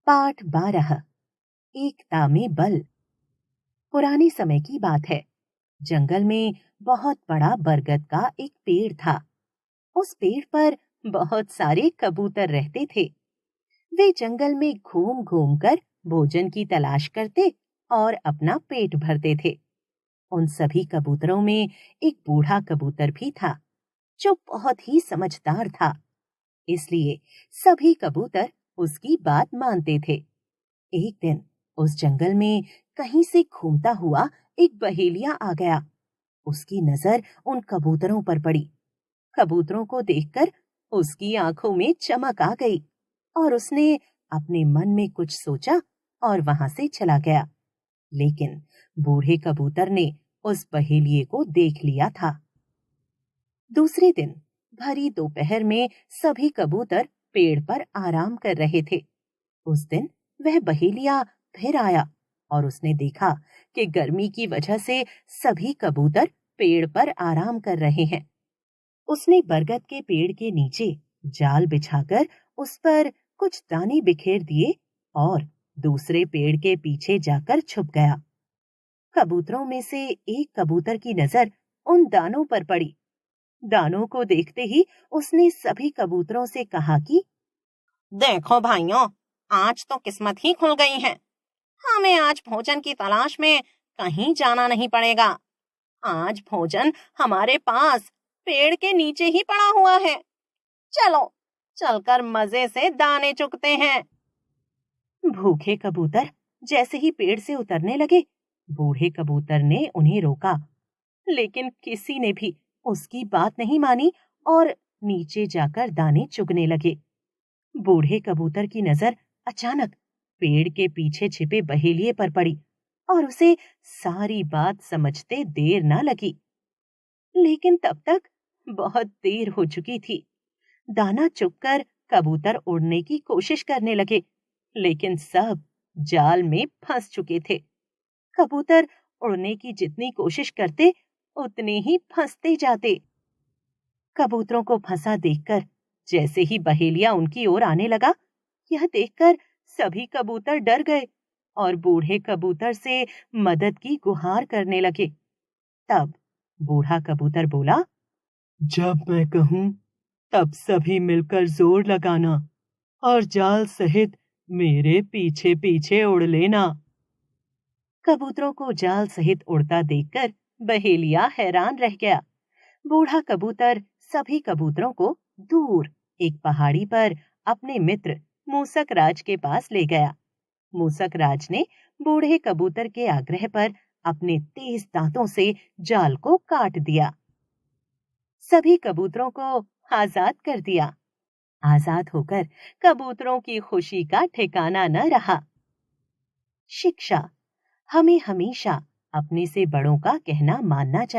पाठ 12 एकता में बल। पुराने समय की बात है। जंगल में बहुत बड़ा बरगद का एक पेड़ था। उस पेड़ पर बहुत सारे कबूतर रहते थे। वे जंगल में घूम घूम कर भोजन की तलाश करते और अपना पेट भरते थे। उन सभी कबूतरों में एक बूढ़ा कबूतर भी था जो बहुत ही समझदार था। इसलिए सभी कबूतर उसकी बात मानते थे। एक दिन उस जंगल में कहीं से घूमता हुआ एक बहेलिया आ गया। उसकी नजर उन कबूतरों पर पड़ी। कबूतरों को देखकर उसकी आंखों में चमक आ गई और उसने अपने मन में कुछ सोचा और वहां से चला गया। लेकिन बूढ़े कबूतर ने उस बहेलिये को देख लिया था। दूसरे दिन भरी दोपहर में सभी कबूतर पेड़ पर आराम कर रहे थे। उस दिन वह बहेलिया फिर आया और उसने देखा कि गर्मी की वजह से सभी कबूतर पेड़ पर आराम कर रहे हैं। उसने बरगद के पेड़ के नीचे जाल बिछाकर उस पर कुछ दाने बिखेर दिए और दूसरे पेड़ के पीछे जाकर छुप गया। कबूतरों में से एक कबूतर की नजर उन दानों पर पड़ी। दानों को देखते ही उसने सभी कबूतरों से कहा कि देखो भाइयों, आज तो किस्मत ही खुल गई है। हमें आज भोजन की तलाश में कहीं जाना नहीं पड़ेगा। आज भोजन हमारे पास पेड़ के नीचे ही पड़ा हुआ है। चलो चलकर मजे से दाने चुगते हैं। भूखे कबूतर जैसे ही पेड़ से उतरने लगे, बूढ़े कबूतर ने उन्हें रोका, लेकिन किसी ने भी उसकी बात नहीं मानी और नीचे जाकर दाने चुगने लगे। बूढ़े कबूतर की नजर अचानक पेड़ के पीछे छिपे बहेलिये पर पड़ी और उसे सारी बात समझते देर न लगी। लेकिन तब तक बहुत देर हो चुकी थी। दाना चुगकर कबूतर उड़ने की कोशिश करने लगे, लेकिन सब जाल में फंस चुके थे। कबूतर उड़ने की जितनी कोशिश करते, उतने ही फंसते जाते। कबूतरों को फंसा देखकर जैसे ही बहेलिया उनकी ओर आने लगा, यह देखकर सभी कबूतर डर गए और बूढ़े कबूतर से मदद की गुहार करने लगे। तब बूढ़ा कबूतर बोला, जब मैं कहूं तब सभी मिलकर जोर लगाना और जाल सहित मेरे पीछे पीछे उड़ लेना। कबूतरों को जाल सहित उड़ता देखकर बहेलिया हैरान रह गया। बूढ़ा कबूतर सभी कबूतरों को दूर एक पहाड़ी पर अपने मित्र मूसक राज के पास ले गया। मूसक राज ने बूढ़े कबूतर के आग्रह पर अपने तेज दांतों से जाल को काट दिया। सभी कबूतरों को आजाद कर दिया। आजाद होकर कबूतरों की खुशी का ठिकाना न रहा। शिक्षा: हमें हमेशा अपने से बड़ों का कहना मानना चाहिए।